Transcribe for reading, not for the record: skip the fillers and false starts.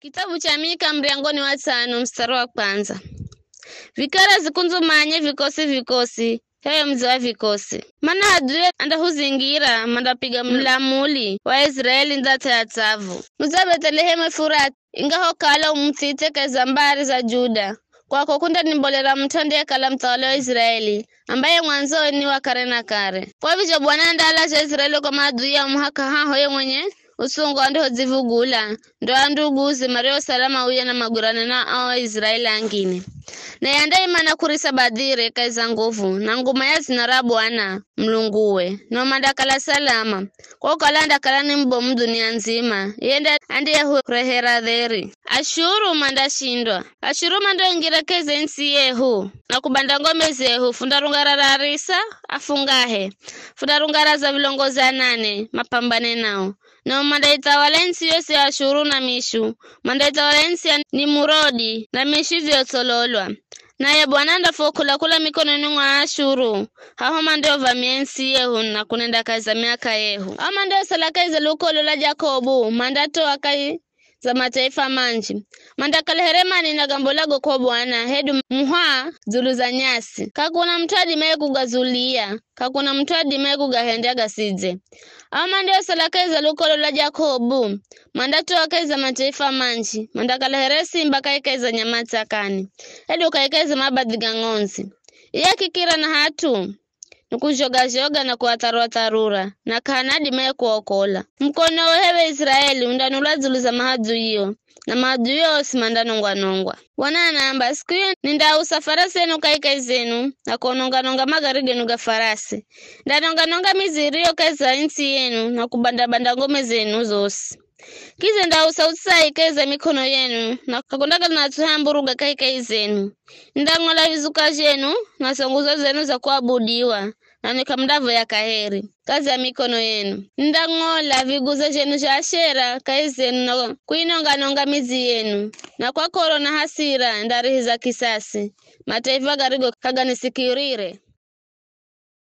Kitabu cha Mika mriangoni wa 5 mstari wa kwanza. Vikara zikunzumanye vikosi heyo mzi wa vikosi. Mana adui andahuzingira mandapiga mlamuli wa Israeli ndata ya tsavu. Muza Betelehemu Efurati ingaho kala umtite kezambari za Juda. Kwa kukunda nimbolera mtande kala mtawala wa Israeli ambaye mwanzo ni wa kare na kare. Kwa hivyo Bwana ndala za Israeli kwa maadui ya mhaka haho ye mwenye usungu andiho zivugula ndo anduguzi mareo salama uye na magurane na awa Israeli angine. Na yanda imana kurisa badire kaiza nguvu na nguma ya zinara Bwana mlunguwe no mandakala salama kwa kalanda kalani mbomu dunia nzima yenda andi yahu rehera dheri. Ashuru manda shindwa. Ashuru manda ingira keze nsi yehu na kubanda ngome zehu fundarungara rarisa afungahe fundarungara za vilongozi 8 mapambane nao. Na manda itawala nsi yose ya Ashuru na Mishu manda itawala nsi ya Nimurodi na Mishu ziyotololwa. Na ya Bwana ndafokula kula mikono mwa Ashuru haho manda ovamia nsi yehu na kunenda kaza miaka yehu. Haho manda salaka iza lukolo la Jakobu manda toa kai za mataifa manji. Manda kaleheremani na gambolago kwa Bwana hedu muha zulu za nyasi. Kakuna mtadi mae kugazulia. Kakuna mtadi mae kugahendaga sidze. Manda salaka iza lukolo la Jakobu manda toa kai za mataifa manji. Manda kaleheresi mbaka ikai za nyamata kani. Hedu kaikai za mabadiga ngonzi. Iya kikira na hatu nukujoga na kuatarua tarura na kanadi mae kuokola. Mkono hewe Israeli undanula zulu za mahadu iyo na mahadu iyo simanda nongwa. Wana namba siku iyo ninda usafarasi enu kaikai zenu na kuononga magarige nuga farasi. Ndanonga mizirio kaisa insi yenu na kubanda ngome zenu zosi. Kize nda usautsai kaiza mikono yenu na kakundaga na tuhamburuga kaikai zenu. Ndangola vizuka zenu na songuzo zenu za kuabudiwa na nikamdavo ya kaheri kazi ya mikono yenu. Ndangola viguza zenu za Ashera kaizenu na kuinonga mizi yenu na kwa koro na hasira ndarihiza kisasi mataifa garigo kaganisikirire.